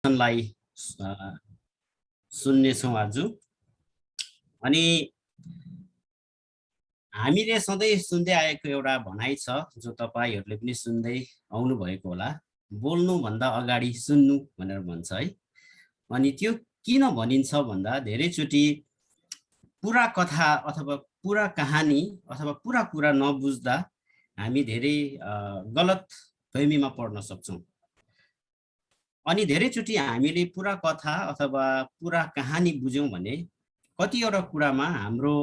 लाई सुन्नेछौँ आज। अनि हामीले सधैँ सुन्दै आएको एउटा भनाइ छ जो तपाईहरूले पनि सुन्दै आउनु भएको होला, बोल्नुभन्दा अगाडि सुन्नु भनेर भन्छ है। अनि त्यो किन भनिन्छ भन्दा धेरैचोटि पुरा कथा अथवा पुरा कहानी अथवा पुरा कुरा नबुझ्दा हामी धेरै गलत फहमीमा पर्न सक्छौँ। अनि धेरैचोटि हामीले पुरा कथा अथवा पुरा कहानी बुझ्यौँ भने कतिवटा कुरामा हाम्रो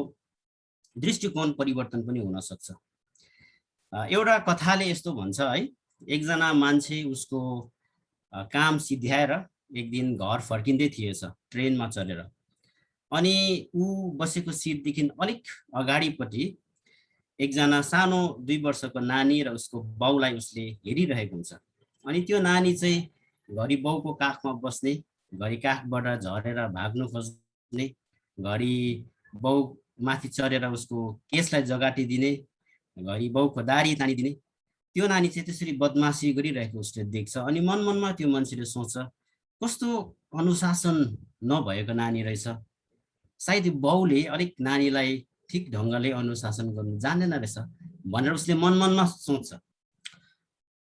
दृष्टिकोण परिवर्तन पनि हुन सक्छ। एउटा कथाले यस्तो भन्छ है, एकजना मान्छे उसको काम सिद्ध्याएर एक दिन घर फर्किँदै थिएछ ट्रेनमा चढेर। अनि ऊ बसेको सिटदेखि अलिक अगाडिपट्टि एकजना सानो 2 वर्षको नानी र उसको बाउलाई उसले हेरिरहेको हुन्छ। अनि त्यो नानी चाहिँ घरि बाउको काखमा बस्ने, घरि काखबाट झरेर भाग्नु खोज्ने, घरि बाउ माथि चढेर उसको केसलाई जगाटिदिने, घरि बाउको दाढी तानिदिने। त्यो नानी चाहिँ त्यसरी बदमासी गरिरहेको उसले देख्छ। अनि मनमा त्यो मान्छेले सोच्छ, कस्तो अनुशासन नभएको नानी रहेछ, सायद बाउले अलिक नानीलाई ठिक ढङ्गले अनुशासन गर्नु जान्दैन रहेछ भनेर उसले मनमा सोच्छ।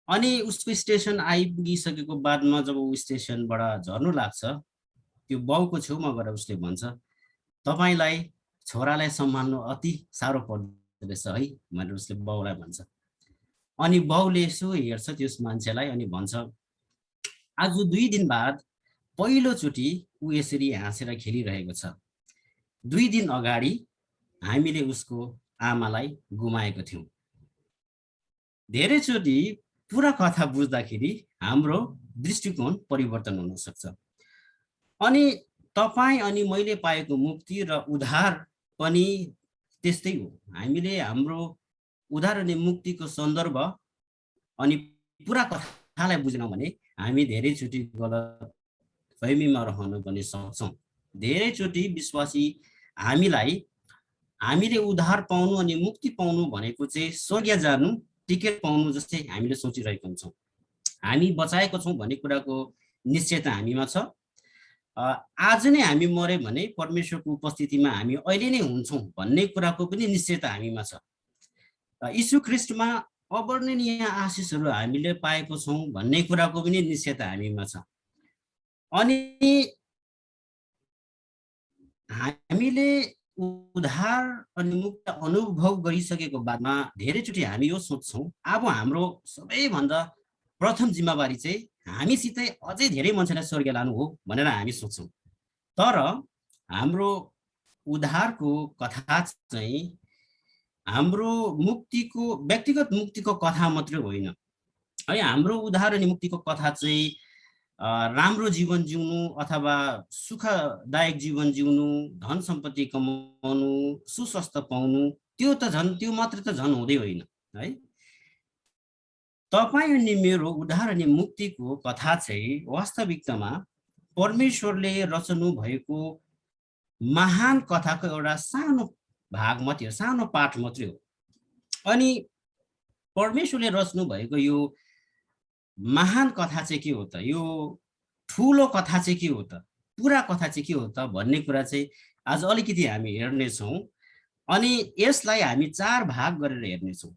अनि उसको स्टेसन आइपुगिसकेको बादमा जब ऊ स्टेसनबाट झर्नु लाग्छ, त्यो बाउको छेउमा गएर उसले भन्छ, तपाईलाई छोरालाई सम्हाल्नु अति साह्रो पर्दो रहेछ है भनेर उसले बाउलाई भन्छ। अनि बाउले यसो हेर्छ त्यस मान्छेलाई अनि भन्छ, आज 2 दिन बाद पहिलोचोटि ऊ यसरी हाँसेर खेलिरहेको छ। 2 दिन अगाडि हामीले उसको आमालाई गुमाएको थियौँ। धेरैचोटि पुरा कथा बुझ्दाखेरि हाम्रो दृष्टिकोण परिवर्तन हुन सक्छ। अनि तपाईँ अनि मैले पाएको मुक्ति र उद्धार पनि त्यस्तै हो। हामीले हाम्रो उद्धार अनि मुक्तिको सन्दर्भ अनि पुरा कथालाई बुझ्यौँ भने हामी धेरैचोटि गलत फहमीमा रहन पनि सक्छौँ। धेरैचोटि विश्वासी हामीले उद्धार पाउनु अनि मुक्ति पाउनु भनेको चाहिँ स्वर्ग जानु, टिकट पाउनु जस्तै हामीले सोचिरहेका हुन्छौँ। हामी बचाएको छौँ भन्ने कुराको निश्चयता हामीमा छ। आज नै हामी मर्यो भने परमेश्वरको उपस्थितिमा हामी अहिले नै हुन्छौँ भन्ने कुराको पनि निश्चयता हामीमा छ। यीशु ख्रीष्टमा अवर्णनीय आशिषहरू हामीले पाएको छौँ भन्ने कुराको पनि निश्चयता हामीमा छ। अनि हामीले उद्धार अनि मुक्ति अनुभव गरिसकेको बादमा धेरैचोटि हामी यो सोच्छौँ, अब हाम्रो सबैभन्दा प्रथम जिम्मेवारी चाहिँ हामीसितै अझै धेरै मान्छेलाई स्वर्ग लानु हो भनेर हामी सोच्छौँ। तर हाम्रो उद्धारको कथा चाहिँ हाम्रो मुक्तिको व्यक्तिगत मुक्तिको कथा मात्रै होइन है। हाम्रो उद्धार अनि मुक्तिको कथा चाहिँ राम्रो जीवन जिउनु अथवा सुखदायक जीवन जिउनु, धन सम्पत्ति कमाउनु, सुस्वास्थ्य पाउनु, त्यो मात्र त झन् हुँदै होइन है। तपाईँ अनि मेरो उद्धार अनि मुक्तिको कथा चाहिँ वास्तविकतामा परमेश्वरले रचनु भएको महान कथाको एउटा सानो भाग मात्रै हो, सानो पाठ मात्रै हो। अनि परमेश्वरले रच्नु भएको यो महान कथा चाहिँ के हो त, यो ठुलो कथा चाहिँ के हो त, पुरा कथा चाहिँ के हो त भन्ने कुरा चाहिँ आज अलिकति हामी हेर्नेछौँ। अनि यसलाई हामी 4 भाग गरेर हेर्नेछौँ।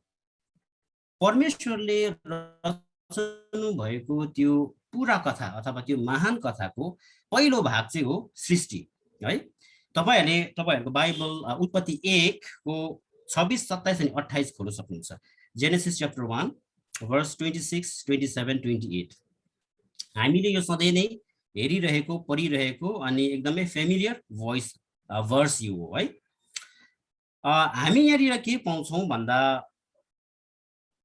परमेश्वरले रचनु भएको त्यो पुरा कथा अथवा त्यो महान कथाको पहिलो भाग चाहिँ हो सृष्टि है। तपाईहरुको बाइबल उत्पत्ति 1 को 26, 27 अनि 28 खोल्न सक्नुहुन्छ। Genesis chapter 1 verse 26, 27, 28। हामीले यो सधैँ नै हेरिरहेको, पढिरहेको अनि एकदमै फेमिलियर वर्स यो हो है। हामी यहाँनिर के पाउँछौँ भन्दा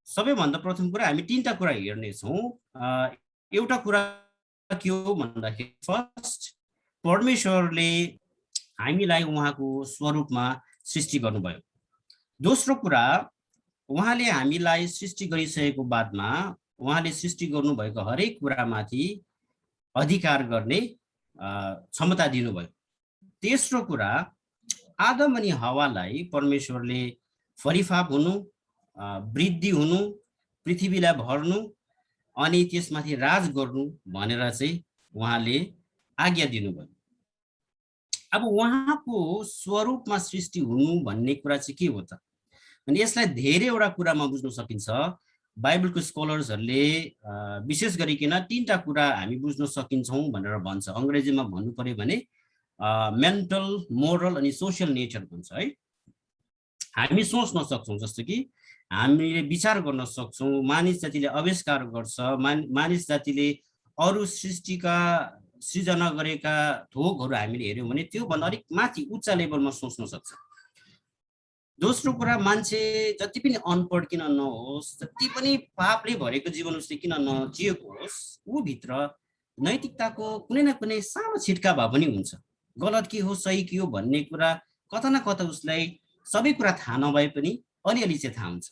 सबैभन्दा प्रथम कुरा हामी 3टा कुरा हेर्नेछौँ। एउटा कुरा के हो भन्दाखेरि फर्स्ट, परमेश्वरले हामीलाई उहाँको स्वरूपमा सृष्टि गर्नुभयो। दोस्रो कुरा, उहाँले हामीलाई सृष्टि गरिसकेको बादमा उहाँले सृष्टि गर्नुभएको हरेक कुरामाथि अधिकार गर्ने क्षमता दिनुभयो। तेस्रो कुरा, आदम अनि हवालाई परमेश्वरले फरिफाप हुनु, वृद्धि हुनु, पृथ्वीलाई भर्नु अनि त्यसमाथि राज गर्नु भनेर चाहिँ उहाँले आज्ञा दिनुभयो। अब उहाँको स्वरूपमा सृष्टि हुनु भन्ने कुरा चाहिँ के हो त? अनि यसलाई धेरैवटा कुरामा बुझ्न सकिन्छ। बाइबलको स्कलर्सहरूले विशेष गरिकन 3टा कुरा हामी बुझ्न सकिन्छौँ भनेर भन्छ। अङ्ग्रेजीमा भन्नु पर्यो भने मेन्टल, मोरल अनि सोसियल नेचर भन्छ है। हामी सोच्न सक्छौँ, जस्तो कि हामीले विचार गर्न सक्छौँ, मानिस जातिले आविष्कार गर्छ, मानिस जातिले अरू सृष्टिका सृजना गरेका थोकहरू हामीले हेऱ्यौँ भने त्योभन्दा अलिक माथि उच्च लेभलमा सोच्न सक्छ। दोस्रो कुरा, मान्छे जति पनि अनपढ किन नहोस्, जति पनि पापले भरेको जीवन उसले किन नजिएको होस्, ऊ भित्र नैतिकताको कुनै न कुनै सानो छिटका भए पनि हुन्छ। गलत के हो सही के हो भन्ने कुरा कता न कता उसलाई सबै कुरा थाहा नभए पनि अलिअलि चाहिँ थाहा हुन्छ।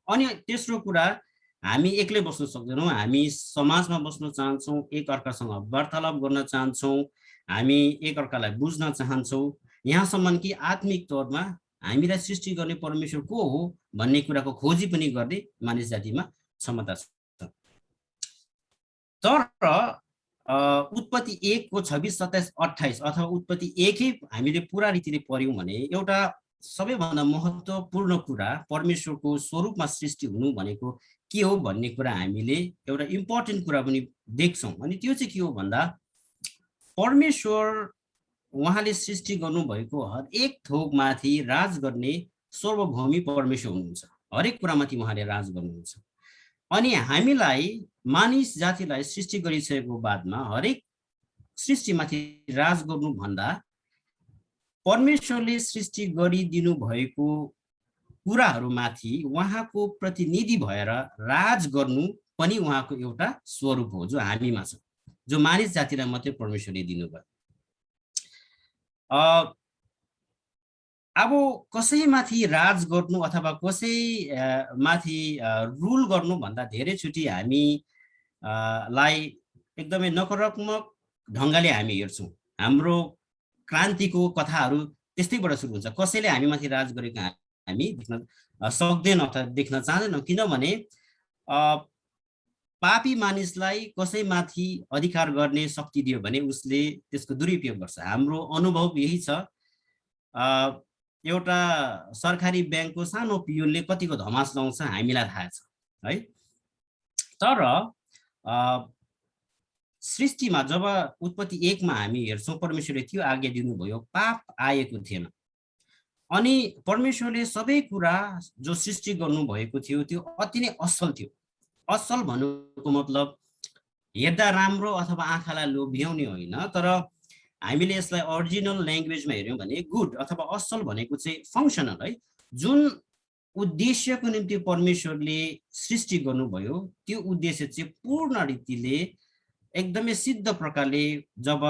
अनि तेस्रो कुरा, हामी एक्लै बस्न सक्दैनौँ, हामी समाजमा बस्न चाहन्छौँ, एक अर्कासँग वार्तालाप गर्न चाहन्छौँ, हामी एक अर्कालाई बुझ्न चाहन्छौँ, यहाँसम्म कि आत्मिक तौरमा हामीलाई सृष्टि गर्ने परमेश्वर को हो भन्ने कुराको खोजी पनि गर्ने मानिस जातिमा क्षमता छ। तर उत्पत्ति 1 को 26, 27, 28 अथवा उत्पत्ति 1 हामीले पुरा रीतिले पढ्यौँ भने एउटा सबैभन्दा महत्त्वपूर्ण कुरा परमेश्वरको स्वरूपमा सृष्टि हुनु भनेको के हो भन्ने कुरा हामीले एउटा इम्पोर्टेन्ट कुरा पनि देख्छौँ। अनि त्यो चाहिँ के हो भन्दा, परमेश्वर उहाँले सृष्टि गर्नुभएको हरेक थोकमाथि राज गर्ने सर्वभौमी परमेश्वर हुनुहुन्छ। हरेक कुरामाथि उहाँले राज गर्नुहुन्छ। अनि हामीलाई, मानिस जातिलाई सृष्टि गरिसकेको बादमा हरेक सृष्टिमाथि राज गर्नुभन्दा परमेश्वरले सृष्टि गरिदिनु भएको कुराहरूमाथि उहाँको प्रतिनिधि भएर राज गर्नु पनि उहाँको एउटा स्वरूप हो, जो हामीमा छ, जो मानिस जातिलाई मात्रै परमेश्वरले दिनुभयो। अब कसैमाथि राज गर्नु अथवा कसैमाथि रुल गर्नु भन्दा धेरैचोटि हामी लाई एकदमै नकारात्मक ढङ्गले हामी हेर्छौँ। हाम्रो क्रान्तिको कथाहरू त्यस्तैबाट सुरु हुन्छ। कसैले हामीमाथि राज गरेको हामी देख्न सक्दैन अथवा देख्न चाहँदैनौँ, किनभने पापी मानिसलाई कसैमाथि अधिकार गर्ने शक्ति दियो भने उसले त्यसको दुरुपयोग गर्छ। हाम्रो अनुभव यही छ। एउटा सरकारी ब्याङ्कको सानो पियोनले कतिको धमास लाउँछ हामीलाई थाहा छ है। तर सृष्टिमा जब उत्पत्ति 1 मा हामी हेर्छौँ, परमेश्वरले त्यो आज्ञा दिनुभयो, पाप आएको थिएन। अनि परमेश्वरले सबै कुरा जो सृष्टि गर्नुभएको थियो त्यो अति नै असल थियो। असल भन्नुको मतलब हेर्दा राम्रो अथवा आँखालाई लोभ्याउने होइन, तर हामीले यसलाई ओरिजिनल ल्याङ्ग्वेजमा हेऱ्यौँ भने गुड अथवा असल भनेको चाहिँ फङ्सनल है। जुन उद्देश्यको निम्ति परमेश्वरले सृष्टि गर्नुभयो त्यो उद्देश्य चाहिँ पूर्ण रीतिले एकदमै सिद्ध प्रकारले जब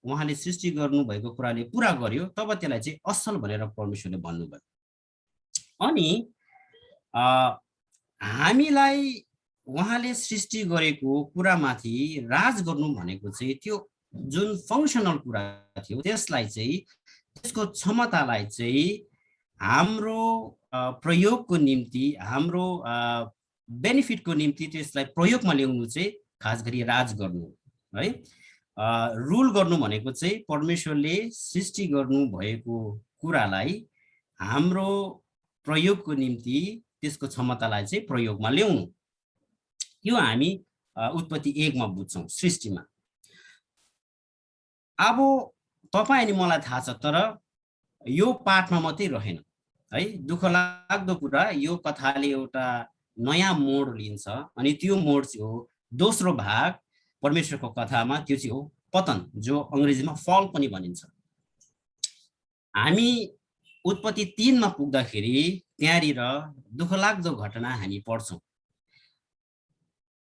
उहाँले सृष्टि गर्नुभएको कुराले पुरा गर्यो तब त्यसलाई चाहिँ असल भनेर परमेश्वरले भन्नुभयो। अनि हामीलाई उहाँले सृष्टि गरेको कुरामाथि राज गर्नु भनेको चाहिँ त्यो जुन फङ्सनल कुरा थियो त्यसलाई चाहिँ, त्यसको क्षमतालाई चाहिँ हाम्रो प्रयोगको निम्ति, हाम्रो बेनिफिटको निम्ति त्यसलाई प्रयोगमा ल्याउनु चाहिँ खास गरी राज गर्नु है। रुल गर्नु भनेको चाहिँ परमेश्वरले सृष्टि गर्नु भएको कुरालाई हाम्रो प्रयोगको निम्ति त्यसको क्षमतालाई चाहिँ प्रयोगमा ल्याउनु। यो हामी उत्पत्ति 1 मा बुझ्छौँ सृष्टिमा। अब तपाईँ अनि मलाई थाहा छ, तर यो पाठमा मात्रै रहेन है। दुःख लाग्दो कुरा, यो कथाले एउटा नयाँ मोड लिन्छ अनि त्यो मोड चाहिँ हो दोस्रो भाग परमेश्वरको कथामा, त्यो चाहिँ हो पतन, जो अङ्ग्रेजीमा फल पनि भनिन्छ। हामी उत्पत्ति 3 मा पुग्दाखेरि त्यहाँनिर दुःखलाग्दो घटना हामी पढ्छौँ।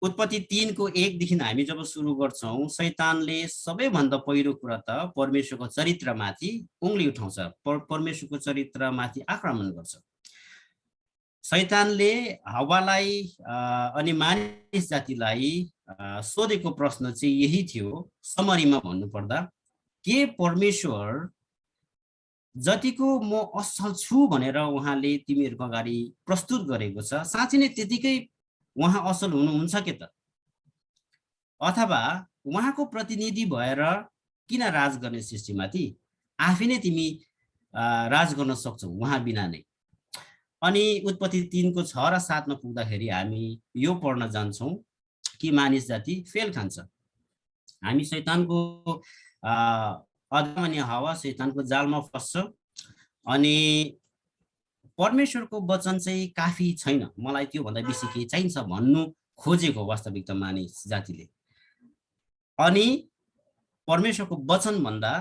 उत्पत्ति 3 को 1 देखि हामी जब सुरु गर्छौँ, शैतानले सबैभन्दा पहिलो कुरा त परमेश्वरको चरित्रमाथि उङ्ली उठाउँछ, परमेश्वरको चरित्रमाथि आक्रमण गर्छ। शैतानले हव्वालाई अनि मानिस जातिलाई सोधेको प्रश्न चाहिँ यही थियो, समरीमा भन्नुपर्दा, के परमेश्वर जतिको म असल छु भनेर उहाँले तिमीहरूको अगाडि प्रस्तुत गरेको छ, साँच्चै नै त्यतिकै उहाँ असल हुनुहुन्छ के त? अथवा उहाँको प्रतिनिधि भएर किन राज गर्ने सृष्टिमाथि, आफै नै तिमी राज गर्न सक्छौ उहाँ बिना नै। अनि उत्पत्ति 3 को 6 र 7 मा पुग्दाखेरि हामी यो पढ्न जान्छौँ कि मानिस जाति फेल खान्छ। हामी शैतानको आदम अनि हवा शैतानको जालमा फस्छ अनि परमेश्वरको वचन चाहिँ काफी छैन, मलाई त्यो भन्दा बेसी केही चाहिन्छ भन्नु खोजेको वास्तविकता मानिस जातिले। अनि परमेश्वरको वचन भन्दा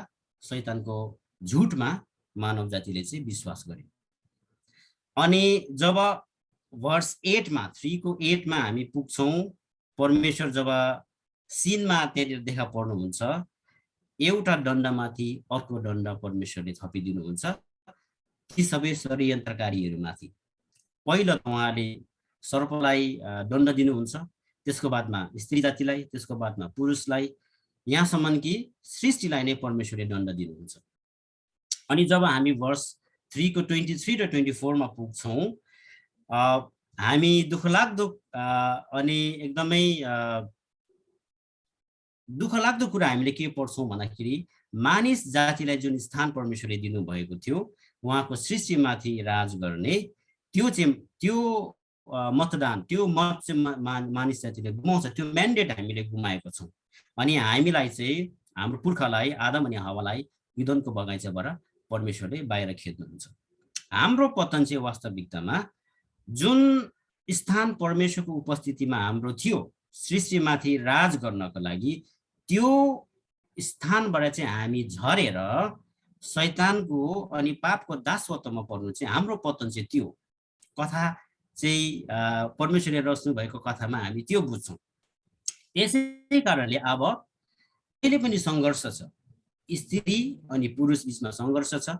शैतानको झुटमा मानव जातिले चाहिँ विश्वास गरे। अनि जब वर्स 8 मा 3 को 8 मा हामी पुग्छौँ, परमेश्वर जब सिनमा त्यहाँनिर देखा पर्नुहुन्छ, एउटा दण्डमाथि अर्को दण्ड परमेश्वरले थपिदिनुहुन्छ ती सबै षड्यन्त्रकारीहरूमाथि। पहिलो उहाँले सर्पलाई दण्ड दिनुहुन्छ, त्यसको बादमा स्त्री जातिलाई, त्यसको बादमा पुरुषलाई, यहाँसम्म कि सृष्टिलाई नै परमेश्वरले दण्ड दिनुहुन्छ। अनि जब हामी वर्स 3 को 23 र 24 मा पुग्छौँ, हामी दुःखलाग्दो अनि एकदमै दुःखलाग्दो कुरा हामीले के पढ्छौँ भन्दाखेरि मानिस जातिलाई जुन स्थान परमेश्वरले दिनुभएको थियो उहाँको सृष्टिमाथि राज गर्ने, त्यो मतदान, त्यो मत चाहिँ मानिस जातिले गुमाउँछ, त्यो म्यान्डेट हामीले गुमाएको छौँ। अनि हामीलाई चाहिँ हाम्रो पुर्खालाई आदम अनि हवालाई इदनको बगैँचाबाट परमेश्वरले बाहिर खेद्नुहुन्छ। हाम्रो पतन चाहिँ वास्तविकतामा जुन स्थान परमेश्वरको उपस्थितिमा हाम्रो थियो सृष्टिमाथि राज गर्नको लागि, त्यो स्थानबाट चाहिँ हामी झरेर शैतानको अनि पापको दासत्वमा पर्नु चाहिँ हाम्रो पतन चाहिँ त्यो कथा चाहिँ परमेश्वरले रच्नु भएको कथामा हामी त्यो बुझ्छौँ। त्यसै कारणले अब अहिले पनि सङ्घर्ष छ, स्त्री अनि पुरुष बिचमा सङ्घर्ष छ,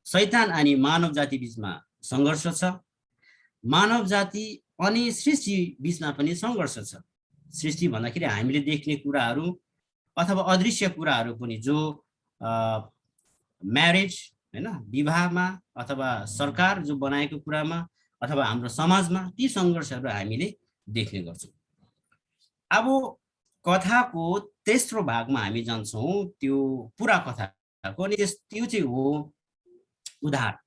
शैतान अनि मानव जाति बिचमा सङ्घर्ष छ, मानव जाति अनि सृष्टि बिचमा पनि सङ्घर्ष छ। सृष्टि भन्दाखेरि हामीले देख्ने कुराहरू अथवा अदृश्य कुराहरू पनि, जो म्यारेज हैन, विवाहमा अथवा सरकार जो बनाएको कुरामा अथवा हाम्रो समाजमा, ती सङ्घर्षहरू हामीले देख्ने गर्छौँ। अब कथाको तेस्रो भागमा हामी जान्छौँ, त्यो पुरा कथाको, अनि त्यो चाहिँ हो उद्धार।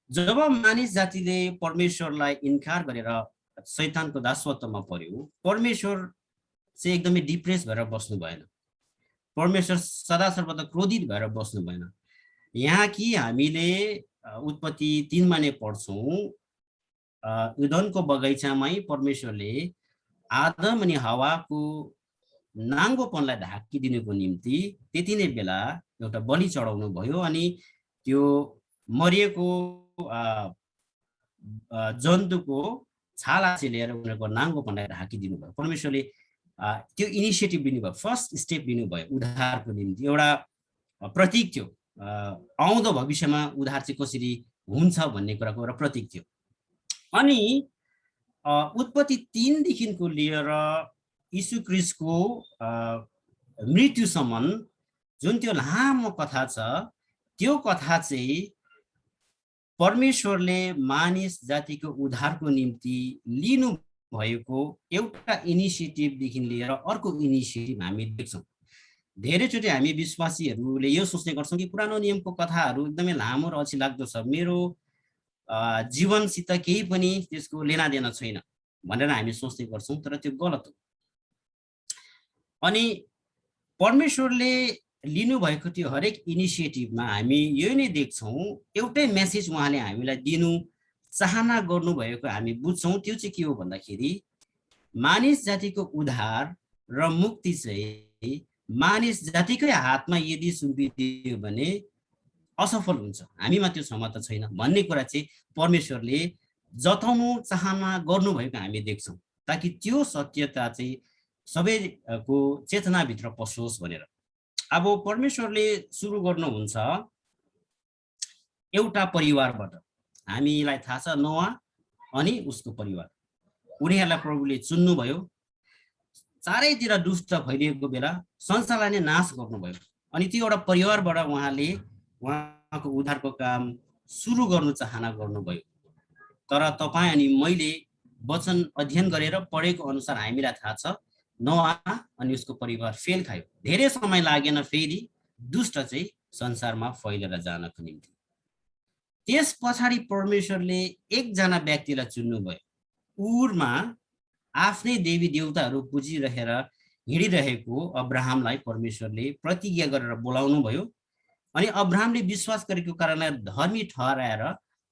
जब मानिस जातिले परमेश्वरलाई इन्कार गरेर शैतानको दासत्वमा पर्यो, परमेश्वर चाहिँ एकदमै डिप्रेस भएर बस्नु भएन, परमेश्वर सदा सर्वदा क्रोधित भएर बस्नु भएन। यहाँ कि हामीले उत्पत्ति 3 मा नै पढ्छौँ, इदनको बगैँचामै परमेश्वरले आदम अनि हवाको नाङ्गोपनलाई ढाकिदिनुको निम्ति त्यति नै बेला एउटा बलि चढाउनु भयो अनि त्यो मरिएको जन्तुको छाला चाहिँ लिएर उनीहरूको नाङ्गोपनलाई ढाकिदिनु भयो। परमेश्वरले त्यो इनिसिएटिभ लिनुभयो, फर्स्ट स्टेप लिनुभयो उद्धारको निम्ति। एउटा प्रतीक थियो, आउँदो भविष्यमा उद्धार चाहिँ कसरी हुन्छ भन्ने कुराको एउटा प्रतीक थियो। अनि उत्पत्ति 3 देखिको लिएर यीशु ख्रीष्टको मृत्युसम्म जुन त्यो लामो कथा छ, त्यो कथा चाहिँ परमेश्वरले मानिस जातिको उद्धारको निम्ति लिनु भएको एउटा इनिसिएटिभदेखि लिएर अर्को इनिसिएटिभ हामी देख्छौँ। धेरैचोटि हामी विश्वासीहरूले यो सोच्ने गर्छौँ कि पुरानो नियमको कथाहरू एकदमै लामो र अल्छी लाग्दो छ, मेरो जीवनसित केही पनि त्यसको लेनादेना छैन भनेर हामी सोच्ने गर्छौँ, तर त्यो गलत हो। अनि परमेश्वरले लिनुभएको त्यो हरेक इनिसिएटिभमा हामी यो नै देख्छौँ, एउटै मेसेज उहाँले हामीलाई दिनु चाहना गर्नुभएको हामी बुझ्छौँ। त्यो चाहिँ के हो भन्दाखेरि मानिस जातिको उद्धार र मुक्ति चाहिँ मानिस जातिकै हातमा यदि सुम्पिदियो भने असफल हुन्छ, हामीमा त्यो क्षमता छैन भन्ने कुरा चाहिँ परमेश्वरले जताउनु चाहना गर्नुभएको हामी देख्छौँ, ताकि त्यो सत्यता चाहिँ सबैको चेतनाभित्र पसोस् भनेर। अब परमेश्वरले सुरु गर्नुहुन्छ एउटा परिवारबाट। हामीलाई थाहा छ नोआ अनि उसको परिवार, उनीहरूलाई प्रभुले चुन्नुभयो, चारैतिर दुष्ट फैलिएको बेला संसारलाई नै नाश गर्नुभयो, अनि त्यो एउटा परिवारबाट उहाँले उहाँको उद्धारको काम सुरु गर्नु चाहना गर्नुभयो। तर तपाईँ अनि मैले वचन अध्ययन गरेर पढेको अनुसार हामीलाई थाहा छ नोआ अनि उसको परिवार फेल खायो। धेरै समय लागेन, फेरि दुष्ट चाहिँ संसारमा फैलेर जानको निम्ति। त्यस पछाडि परमेश्वरले एकजना व्यक्तिलाई चुन्नुभयो। उरमा आफ्नै देवी देवताहरू पुजिरहेर हिँडिरहेको अब्राहमलाई परमेश्वरले प्रतिज्ञा गरेर बोलाउनु भयो अनि अब्राहमले विश्वास गरेको कारणले धर्मी ठहराएर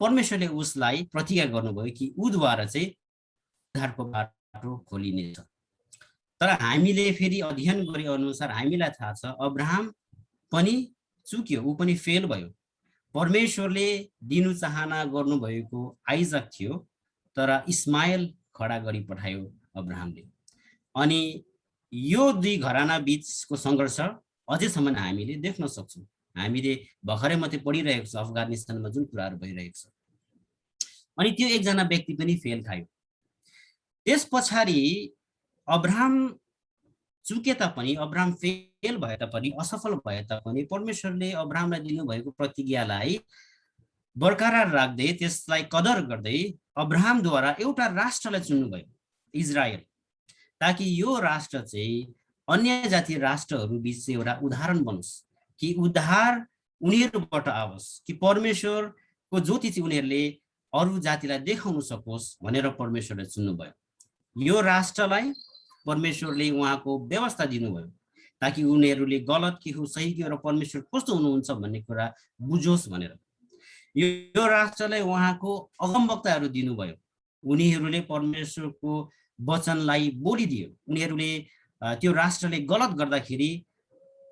परमेश्वरले उसलाई प्रतिज्ञा गर्नुभयो कि उद्वारा चाहिँ उद्धारको बाटो खोलिनेछ। तर हामीले फेरि अध्ययन गरे अनुसार हामीलाई थाहा छ अब्राहम पनि चुक्यो, ऊ पनि फेल भयो। परमेश्वरले दिनु चाहना गर्नुभएको आइजक थियो, तर इस्माइल खडा गरी पठायो अब्राहमले। अनि यो दुई घराना बीचको सङ्घर्ष अझैसम्म हामीले देख्न सक्छौँ। हामीले भर्खरै मात्रै पढिरहेको छ अफगानिस्तानमा जुन कुराहरू भइरहेको छ। अनि त्यो एकजना व्यक्ति पनि फेल खायो। त्यस पछाडि अब्राहम चुके तापनि, अब्राहम फेल भए तापनि, असफल भए तापनि परमेश्वरले अब्राहमलाई दिनुभएको प्रतिज्ञालाई बरकरार राख्दै, त्यसलाई कदर गर्दै अब्राहमद्वारा एउटा राष्ट्रलाई चुन्नुभयो, इजरायल, ताकि यो राष्ट्र चाहिँ अन्य जाति राष्ट्रहरू बीच एउटा उदाहरण बनोस्, कि उद्धार उनीहरूबाट आओस्, कि परमेश्वरको ज्योति चाहिँ उनीहरूले अरू जातिलाई देखाउन सकोस् भनेर परमेश्वरले चुन्नुभयो। यो राष्ट्रलाई परमेश्वरले उहाँको व्यवस्था दिनुभयो ताकि उनीहरूले गलत के हो, सही के हो र परमेश्वर कस्तो हुनुहुन्छ भन्ने कुरा बुझोस् भनेर। यो राष्ट्रलाई उहाँको अगमवक्ताहरू दिनुभयो। उनीहरूले परमेश्वरको वचनलाई बोलिदियो। उनीहरूले त्यो राष्ट्रले गलत गर्दाखेरि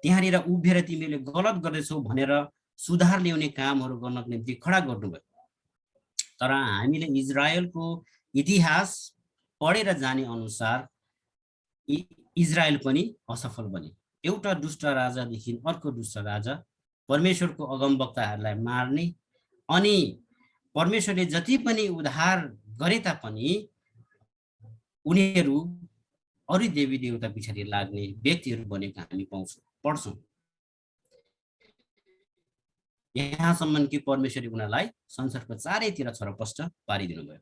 त्यहाँनिर उभिएर तिमीले गलत गर्दैछौ भनेर सुधार ल्याउने कामहरू गर्नको निम्ति खडा गर्नुभयो। तर हामीले इजरायलको इतिहास पढेर जाने अनुसार इजरायल पनि असफल बने। एउटा दुष्ट राजादेखि अर्को दुष्ट राजा परमेश्वरको अगमवक्ताहरूलाई मार्ने अनि परमेश्वरले जति पनि उद्धार गरे तापनि उनीहरू अरू देवी देवता पछाडि लाग्ने व्यक्तिहरू बनेको हामी पढ्छौँ। यहाँसम्म कि परमेश्वरले उनीहरूलाई संसारको चारैतिर छरपष्ट पारिदिनु भयो।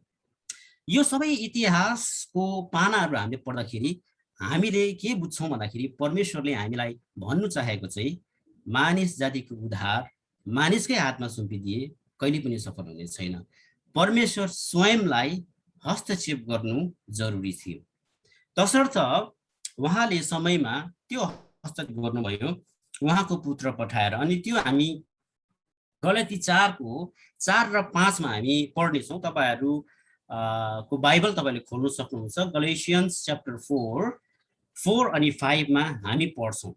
यो सबै इतिहासको पानाहरू हामीले पढ्दाखेरि हामीले के बुझ्छौँ भन्दाखेरि परमेश्वरले हामीलाई भन्नु चाहेको चाहिँ मानिस जातिको उद्धार मानिसकै हातमा सुम्पिदिए कहिले पनि सफल हुने छैन। परमेश्वर स्वयंलाई हस्तक्षेप गर्नु जरुरी थियो। तसर्थ उहाँले समयमा त्यो हस्तक्षेप गर्नुभयो उहाँको पुत्र पठाएर। अनि त्यो हामी गलाती 4 र 5 मा हामी पढ्नेछौँ। तपाईहरू को बाइबल तपाईले खोल्न सक्नुहुन्छ। गलेसियन्स च्याप्टर 4 अनि 5 मा हामी पढ्छौँ।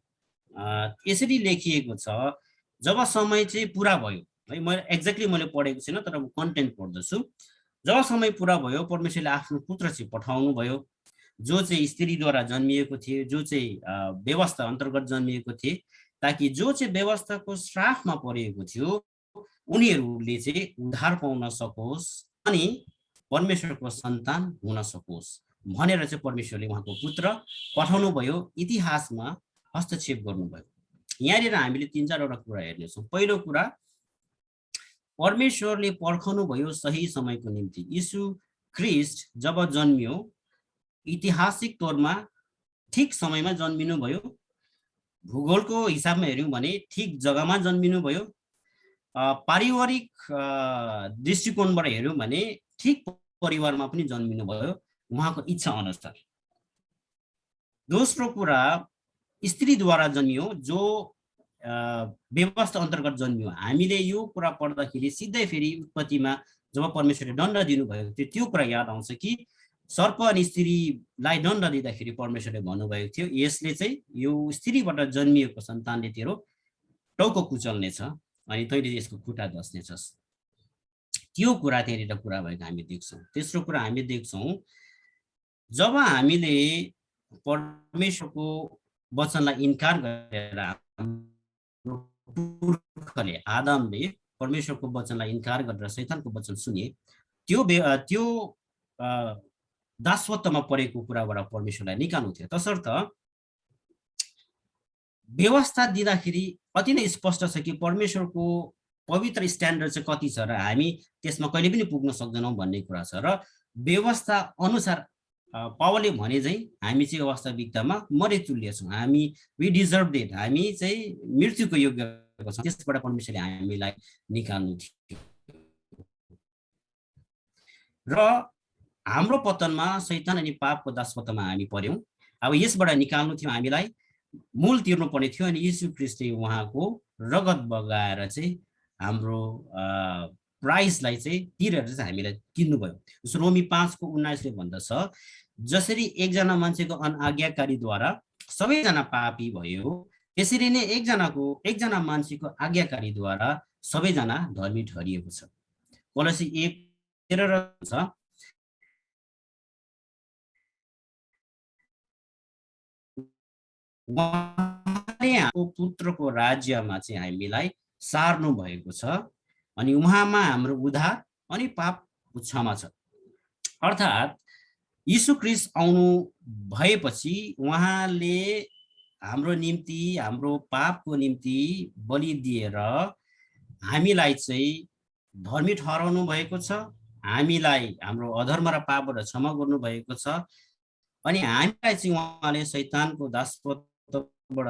यसरी लेखिएको छ, जब समय चाहिँ पुरा भयो है, मैले एक्ज्याक्टली मैले पढेको छैन तर कन्टेन्ट पढ्दछु। जब समय पुरा भयो परमेश्वरले आफ्नो पुत्र चाहिँ पठाउनु भयो, जो चाहिँ स्त्रीद्वारा जन्मिएको थियो, जो चाहिँ व्यवस्था अन्तर्गत जन्मिएको थिए, ताकि जो चाहिँ व्यवस्थाको श्रापमा परेको थियो उनीहरूले चाहिँ उद्धार पाउन सकोस् अनि परमेश्वरको सन्तान हुन सकोस् भनेर चाहिँ परमेश्वरले उहाँको पुत्र पठाउनु भयो, इतिहासमा हस्तक्षेप गर्नुभयो। यहाँनिर हामीले 3-4 कुरा हेर्नेछौँ। पहिलो कुरा, परमेश्वरले पर्खनु भयो सही समयको निम्ति। यीशु ख्रीष्ट जब जन्मियो ऐतिहासिक तौरमा ठिक समयमा जन्मिनु भयो। भूगोलको हिसाबमा हेर्यौँ भने ठिक जग्गामा जन्मिनु भयो। पारिवारिक दृष्टिकोणबाट हेर्यौँ भने ठिक परिवारमा पनि जन्मिनु भयो उहाँको इच्छा अनुसार। दोस्रो कुरा, स्त्रीद्वारा जन्मियो, जो व्यवस्था अन्तर्गत जन्मियो। हामीले यो कुरा पढ्दाखेरि सिधै फेरि उत्पत्तिमा जब परमेश्वरले दण्ड दिनुभएको थियो त्यो कुरा याद आउँछ कि सर्प अनि स्त्रीलाई दण्ड दिँदाखेरि परमेश्वरले भन्नुभएको थियो यसले चाहिँ यो स्त्रीबाट जन्मिएको सन्तानले तेरो टाउको कुचल्नेछ अनि तैँले यसको खुट्टा धस्नेछस्। त्यो कुरा त्यहाँनिर कुरा भएको हामी देख्छौँ। तेस्रो कुरा हामी देख्छौँ, जब हामीले परमेश्वरको वचनलाई इन्कार गरेर पुर्खले आदमले परमेश्वरको वचनलाई इन्कार गरेर शैतानको वचन सुने, त्यो दासत्वमा परेको कुराबाट परमेश्वरलाई निकाल्नु थियो। तसर्थ व्यवस्था दिँदाखेरि अति नै स्पष्ट छ कि परमेश्वरको पवित्र स्ट्यान्डर्ड चाहिँ कति छ र हामी त्यसमा कहिले पनि पुग्न सक्दैनौँ भन्ने कुरा छ। र व्यवस्था अनुसार पावलले भने चाहिँ हामी चाहिँ वास्तविकतामा मरेतुल्य छौँ, हामी वी डिजर्भ डेट, हामी चाहिँ मृत्युको योग्यको छौँ, त्यसबाट परमेश्वरले हामीलाई निकाल्नु थियो। र हाम्रो पतनमा शैतान अनि पापको दासत्वमा हामी पर्यौँ। अब यसबाट निकाल्नु थियो हामीलाई, मूल तिर्नु पर्ने थियो, अनि यीशु ख्रीष्टले उहाँको रगत बगाएर चाहिँ हाम्रो प्राइसलाई चाहिँ तिरेर चाहिँ हामीलाई किन्नुभयो। रोमी 5:19 भन्दछ, जसरी एकजना मान्छेको अनाज्ञाकारीद्वारा सबैजना पापी भयो, त्यसरी नै एकजना मान्छेको आज्ञाकारीद्वारा सबैजना धर्मी ठहरिएको छ। कोलोसी 1:13 छ, उहाँले हाम्रो पुत्रको राज्यमा चाहिँ हामीलाई सार्नु भएको छ, अनि उहाँमा हाम्रो उद्धार अनि पापको क्षमा छ। अर्थात् यीशु ख्रीष्ट आउनु भएपछि उहाँले हाम्रो निम्ति, हाम्रो पापको निम्ति बलि दिएर हामीलाई चाहिँ धर्मी ठहराउनु भएको छ, हामीलाई हाम्रो अधर्म र पापबाट क्षमा गर्नु भएको छ, अनि हामीलाई चाहिँ उहाँले शैतानको दासत्वबाट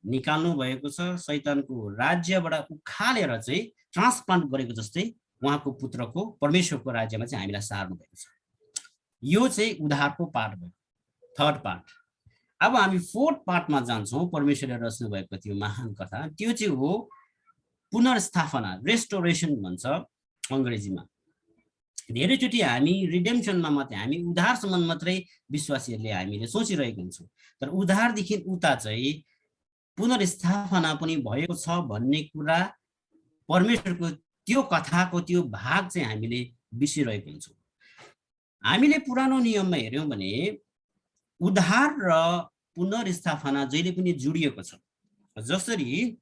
निकाल्नु भएको छ, शैतानको राज्यबाट उखालेर चाहिँ ट्रान्सप्लान्ट गरेको जस्तै उहाँको पुत्रको परमेश्वरको राज्यमा चाहिँ हामीलाई सार्नु भएको छ। यो चाहिँ उद्धारको पार्ट भयो, थर्ड पार्ट। अब हामी फोर्थ पार्टमा जान्छौँ, परमेश्वरले रच्नु भएको त्यो महान कथा, त्यो चाहिँ हो पुनर्स्थापना, रेस्टोरेसन भन्छ अङ्ग्रेजीमा। धेरैचोटि हामी रिडेम्सनमा मात्रै, हामी उद्धारसम्म मात्रै विश्वासीहरूले हामीले सोचिरहेको हुन्छौँ, तर उद्धारदेखि उता चाहिँ पुनर्स्थापना पनि भएको छ भन्ने कुरा, परमेश्वरको त्यो कथाको त्यो भाग चाहिँ हामीले बिर्सिरहेको हुन्छौँ। हामीले पुरानो नियममा हेऱ्यौँ भने उद्धार र पुनर्स्थापना जहिले पनि जोडिएको छ। जसरी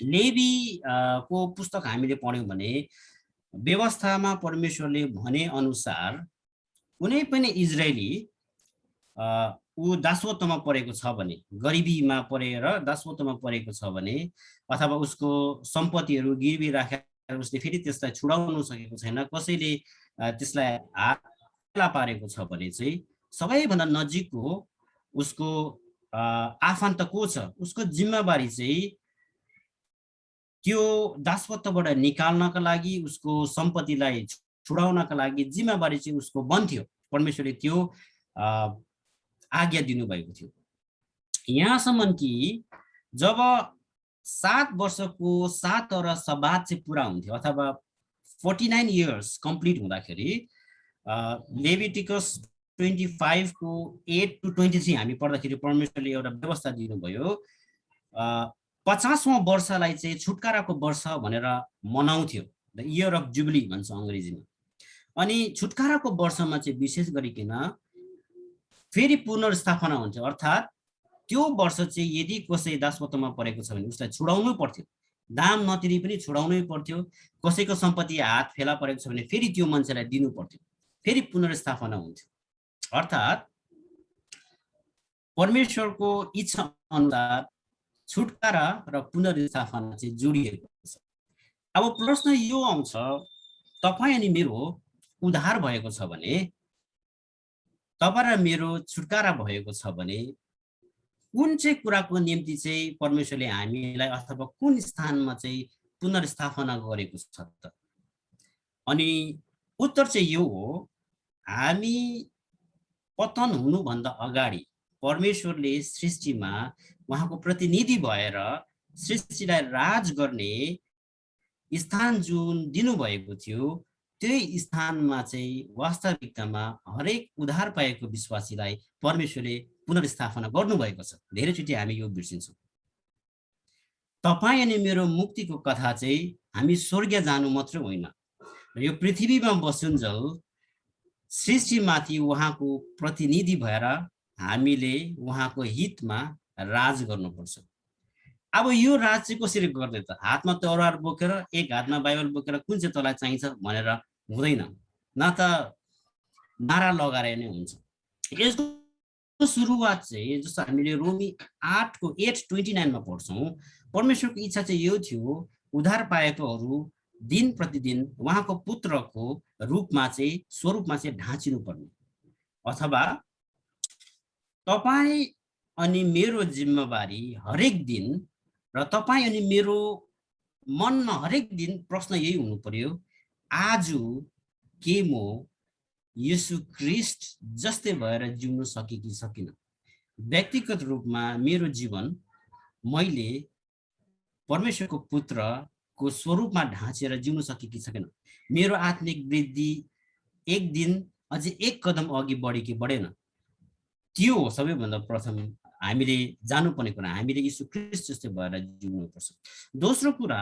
लेवीको पुस्तक हामीले पढ्यौँ भने व्यवस्थामा परमेश्वरले भने अनुसार कुनै पनि इजरायली ऊ दासत्वमा परेको छ भने, गरिबीमा परेर दासत्वमा परेको छ भने, अथवा उसको सम्पत्तिहरू गिरवी राखेर उसले फेरि त्यसलाई छुडाउनु सकेको छैन, कसैले त्यसलाई हात पारेको छ भने चाहिँ सबैभन्दा नजिकको उसको आफन्त को छ, उसको जिम्मेवारी चाहिँ त्यो दासत्वबाट निकाल्नका लागि, उसको सम्पत्तिलाई छुडाउनका लागि जिम्मेवारी चाहिँ उसको बन्थ्यो। परमेश्वरले त्यो आज्ञा दिनुभएको थियो। यहाँसम्म कि जब 7 वर्षको 7 सबात चाहिँ पुरा हुन्थ्यो, अथवा 49 इयर्स कम्प्लिट हुँदाखेरि लेभिटिकस 25को 8 to 23 हामी पढ्दाखेरि परमेश्वरले एउटा व्यवस्था दिनुभयो। 50वां वर्षलाई चाहिँ छुटकाराको वर्ष भनेर मनाउँथ्यो, द इयर अफ जुबिली भन्छ अङ्ग्रेजीमा। अनि छुटकाराको वर्षमा चाहिँ विशेष गरिकन फेरि पुनर्स्थापना हुन्थ्यो, अर्थात् त्यो वर्ष चाहिँ यदि कसै दासत्वमा परेको छ भने उसलाई छुडाउनै पर्थ्यो, दाम नतिरी पनि छुडाउनै पर्थ्यो। कसैको सम्पत्ति हात फेला परेको छ भने फेरि त्यो मान्छेलाई दिनु पर्थ्यो, फेरि पुनर्स्थापना हुन्थ्यो। अर्थात् परमेश्वरको इच्छा अनुसार छुटकारा र पुनर्स्थापना चाहिँ जोडिएको छ। अब प्रश्न यो आउँछ, तपाईँ अनि मेरो उद्धार भएको छ भने, तपाईँ र मेरो छुटकारा भएको छ भने कुन चाहिँ कुराको निम्ति चाहिँ परमेश्वरले हामीलाई अथवा कुन स्थानमा चाहिँ पुनर्स्थापना गरेको छ त? अनि उत्तर चाहिँ यो हो, हामी पतन हुनुभन्दा अगाडि परमेश्वरले सृष्टिमा उहाँको प्रतिनिधि भएर सृष्टिलाई राज गर्ने स्थान जुन दिनुभएको थियो, त्यही स्थानमा चाहिँ वास्तविकतामा हरेक उद्धार पाएको विश्वासीलाई परमेश्वरले पुनर्स्थापना गर्नुभएको छ। धेरैचोटि हामी यो बिर्सिन्छौँ। तपाईँ अनि मेरो मुक्तिको कथा चाहिँ हामी स्वर्ग जानु मात्रै होइन, यो पृथ्वीमा बसुन्जेल सृष्टिमाथि उहाँको प्रतिनिधि भएर हामीले उहाँको हितमा राज गर्नुपर्छ। अब यो राज चाहिँ कसरी गर्ने त? हातमा तलवार बोकेर, एक हातमा बाइबल बोकेर कुन चाहिँ तँलाई चाहिन्छ भनेर हुँदैन, न त नारा लगाएर नै हुन्छ। यसको सुरुवात चाहिँ जस्तो हामीले रोमी 8:29 पढ्छौँ, परमेश्वरको इच्छा चाहिँ यो थियो, उद्धार पाएकोहरू दिन प्रतिदिन उहाँको पुत्रको रूपमा चाहिँ स्वरूपमा चाहिँ ढाँचिनु पर्ने। अथवा तपाईँ अनि मेरो जिम्मेवारी हरेक दिन र तपाईँ अनि मेरो मनमा हरेक दिन प्रश्न यही हुनु पर्यो, आज के म येशू ख्रीष्ट जस्तै भएर जिउन सके कि सकिनँ। व्यक्तिगत रूपमा मेरो जीवन मैले परमेश्वरको पुत्रको स्वरूपमा ढाँचेर जिउन सके कि सकेन। मेरो आत्मिक वृद्धि एक दिन अझै एक कदम अघि बढ्यो कि बढेन। त्यो हो सबैभन्दा प्रथम हामीले जानुपर्ने कुरा। हामीले यीशु ख्रीष्ट जस्तै भएर जिउनुपर्छ। दोस्रो कुरा,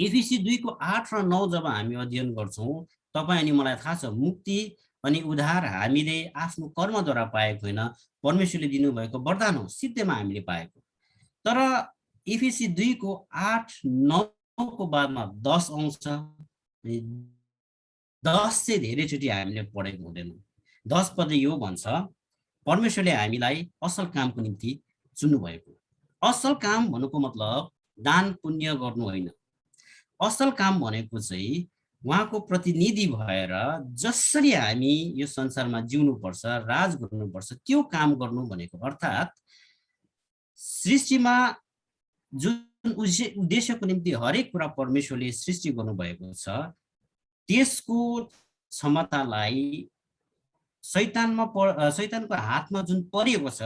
एफिसी 2 को 8 र 9 जब हामी अध्ययन गर्छौँ, तपाईँ अनि मलाई थाहा छ, मुक्ति अनि उद्धार हामीले आफ्नो कर्मद्वारा पाएको होइन, परमेश्वरले दिनुभएको वरदान हो, सित्तैमा हामीले पाएको। तर एफिसी 2 को 8, 9 को बादमा 10 आउँछ। 10 चाहिँ धेरैचोटि हामीले पढेको हुँदैन। 10 पदले यो भन्छ, परमेश्वरले हामीलाई असल कामको निम्ति चुन्नुभएको। असल काम भन्नुको मतलब दान पुण्य गर्नु होइन। असल काम भनेको चाहिँ उहाँको प्रतिनिधि भएर जसरी हामी यो संसारमा जिउनुपर्छ, राज गर्नुपर्छ, त्यो काम गर्नु भनेको। अर्थात् सृष्टिमा जुन उद्देश्यको निम्ति हरेक कुरा परमेश्वरले सृष्टि गर्नुभएको छ, त्यसको क्षमतालाई शैतानको हातमा जुन परेको छ,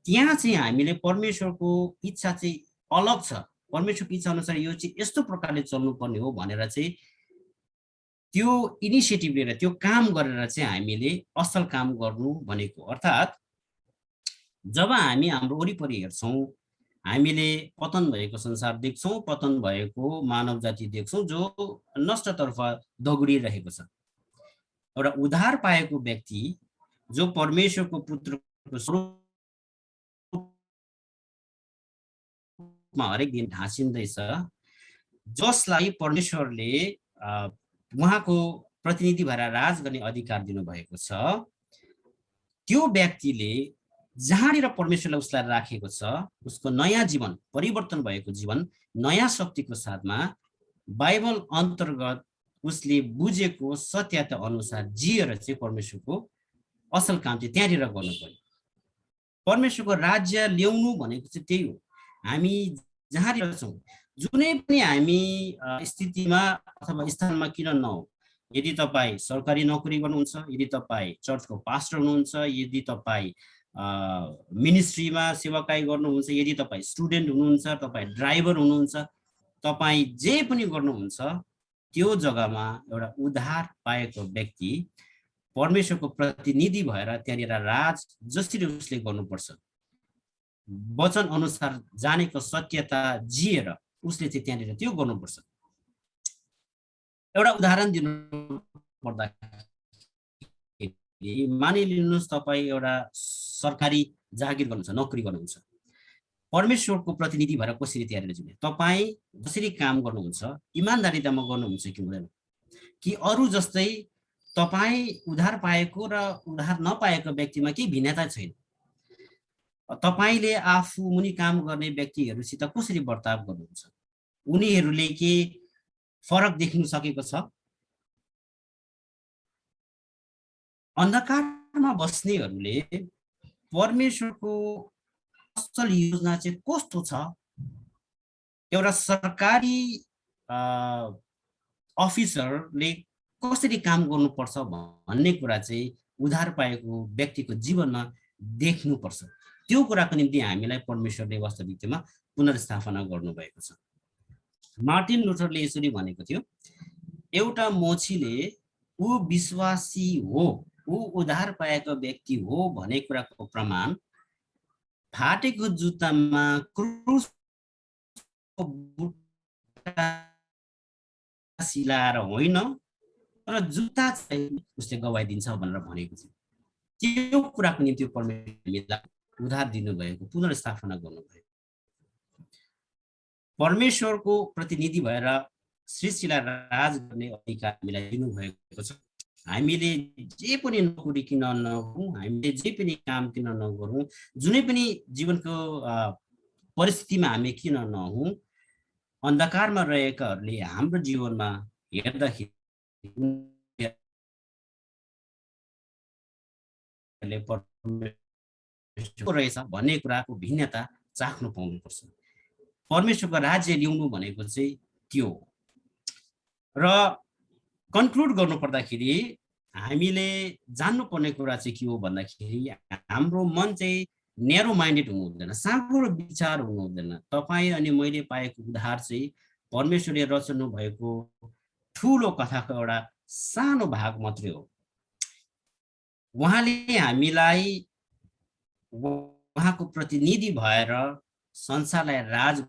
त्यहाँ चाहिँ हामीले परमेश्वरको इच्छा चाहिँ अलग छ। परमेश्वरको इच्छा अनुसार यो चाहिँ यस्तो प्रकारले चल्नुपर्ने हो भनेर चाहिँ त्यो इनिसिएटिभ लिएर त्यो काम गरेर चाहिँ हामीले असल काम गर्नु भनेको। अर्थात् जब हामी हाम्रो वरिपरि हेर्छौँ, हामीले पतन भएको संसार देख्छौँ, पतन भएको मानव जाति देख्छौँ जो नष्टतर्फ दगुडिरहेको छ। एउटा उद्धार पाएको व्यक्ति जो परमेश्वरको पुत्रको स्वरूपमा हरेक दिन ढाँसिँदैछ, जसलाई परमेश्वरले उहाँको प्रतिनिधि भएर राज गर्ने अधिकार दिनुभएको छ, त्यो व्यक्तिले जहाँनिर परमेश्वरले उसलाई राखेको छ, उसको नयाँ जीवन, परिवर्तन भएको जीवन, नयाँ शक्तिको साथमा बाइबल अन्तर्गत उसले बुझेको सत्यता अनुसार जिएर चाहिँ परमेश्वरको असल काम चाहिँ त्यहाँनिर गर्नु पर्यो। परमेश्वरको राज्य ल्याउनु भनेको चाहिँ त्यही हो। हामी जहाँनिर छौँ, जुनै पनि हामी स्थितिमा अथवा स्थानमा किन नहो, यदि तपाईँ सरकारी नोकरी गर्नुहुन्छ, यदि तपाईँ चर्चको पास्टर हुनुहुन्छ, यदि तपाईँ मिनिस्ट्रीमा सेवाकाई गर्नुहुन्छ, यदि तपाईँ स्टुडेन्ट हुनुहुन्छ, तपाईँ ड्राइभर हुनुहुन्छ, तपाईँ जे पनि गर्नुहुन्छ, त्यो जग्गामा एउटा उद्धार पाएको व्यक्ति परमेश्वरको प्रतिनिधि भएर त्यहाँनिर राज जसरी उसले गर्नुपर्छ, वचन अनुसार जानेको सत्यता जिएर उसले चाहिँ त्यहाँनिर त्यो गर्नुपर्छ। एउटा उदाहरण दिनु पर्दाखेरि मानिलिनुहोस् तपाईँ एउटा सरकारी जागिर गर्नुहुन्छ, नोकरी गर्नुहुन्छ, परमेश्वरको प्रतिनिधि भएर कसरी त्यहाँनिर जिउने? तपाईँ जसरी काम गर्नुहुन्छ इमान्दारितामा गर्नुहुन्छ कि हुँदैन? कि अरू जस्तै तपाईँ उद्धार पाएको र उद्धार नपाएको व्यक्तिमा केही भिन्नता छैन? तपाईँले आफू मुनि काम गर्ने व्यक्तिहरूसित कसरी बर्ताव गर्नुहुन्छ? उनीहरूले के फरक देख्न सकेको छ? अन्धकारमा बस्नेहरूले परमेश्वरको असल योजना चाहिँ कस्तो छ, एउटा सरकारी अफिसरले कसरी काम गर्नुपर्छ भन्ने कुरा चाहिँ उद्धार पाएको व्यक्तिको जीवनमा देख्नुपर्छ। त्यो कुराको निम्ति हामीलाई परमेश्वरले वास्तविकतामा पुनर्स्थापना गर्नुभएको छ। मार्टिन लुथरले यसरी भनेको थियो, एउटा मोचीले ऊ विश्वासी हो, ऊ उद्धार पाएको व्यक्ति हो भन्ने कुराको प्रमाण फाटेको जुत्तामा क्रुसको बुट्टा सिलाएर होइन, तर जुत्ता चाहिँ उसले गवाइदिन्छ भनेर भनेको थियो। त्यो कुराको निम्ति परमेश्वरले उद्धार दिनुभएको, पुनर्स्थापना गर्नुभएको। परमेश्वरको प्रतिनिधि भएर सृष्टिलाई राज गर्ने अधिकार हामीलाई दिनुभएको छ। हामीले जे पनि नोकरी किन नगरौँ, हामीले जे पनि काम किन नगरौँ, जुनै पनि जीवनको परिस्थितिमा हामी किन नहौँ, अन्धकारमा रहेकाहरूले हाम्रो जीवनमा हेर्दाखेरि मानिसहरूले परमेश्वर रहेछ भन्ने कुराको भिन्नता चाख्नु पाउनुपर्छ। परमेश्वरको राज्य ल्याउनु भनेको चाहिँ त्यो हो। र कन्क्लुड गर्नु पर्दाखेरि हामीले जान्नुपर्ने कुरा चाहिँ के हो भन्दाखेरि हाम्रो मन चाहिँ न्यारो माइन्डेड हुनु हुँदैन, साँघुरो विचार हुनु हुँदैन। तपाईँ अनि मैले पाएको उद्धार चाहिँ परमेश्वरले रचनु भएको ठुलो कथाको एउटा सानो भाग मात्रै हो। उहाँले हामीलाई उहाँको प्रतिनिधि भएर संसारलाई राज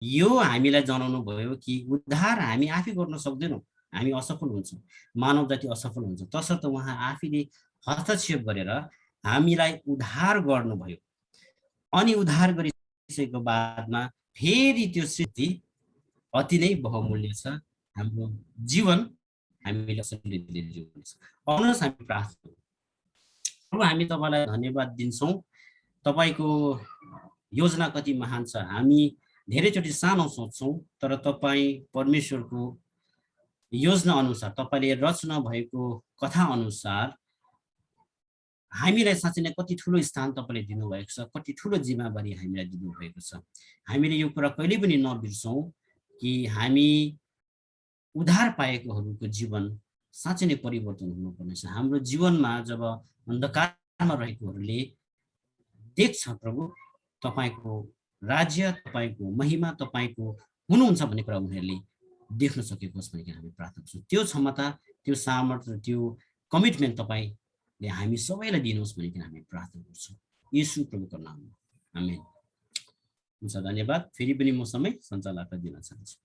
यो हामीलाई जनाउनु भयो कि उद्धार हामी आफै गर्न सक्दैनौँ, हामी असफल हुन्छौँ, मानव जाति असफल हुन्छ। तसर्थ उहाँ आफैले हस्तक्षेप गरेर हामीलाई उद्धार गर्नुभयो। अनि उद्धार गरिसकेको बादमा फेरि त्यो सृष्टि अति नै बहुमूल्य छ। हाम्रो जीवन हामीले आउनुहोस् हामी प्रार्थना गरौँ। प्रभु, हामी तपाईँलाई धन्यवाद दिन्छौँ। तपाईँको योजना कति महान छ। हामी धेरैचोटि सानो सोच्छौँ, तर तपाईँ परमेश्वरको योजना अनुसार, तपाईँले रचना भएको कथा अनुसार हामीलाई साँच्चै नै कति ठुलो स्थान तपाईँले दिनुभएको छ, कति ठुलो जिम्मेवारी हामीलाई दिनुभएको छ। हामीले यो कुरा कहिले पनि नबिर्सौँ कि हामी उद्धार पाएकोहरूको जीवन साँच्चै नै परिवर्तन हुनुपर्नेछ। हाम्रो जीवनमा जब अन्धकारमा रहेकोहरूले देख्छ प्रभु तपाईँको राज्य, तपाईँको महिमा, तपाईँको हुनुहुन्छ भन्ने कुरा उनीहरूले देख्न सकेको होस् भनेर हामी प्रार्थना गर्छौँ। त्यो क्षमता, त्यो सामर्थ्य, त्यो कमिटमेन्ट तपाईँले हामी सबैलाई दिनुहोस् भनेर हामी प्रार्थना गर्छौँ येशू प्रभुको नाममा। आमेन। हुन्छ, धन्यवाद। फेरि पनि म समय सञ्चालकलाई दिन चाहन्छु।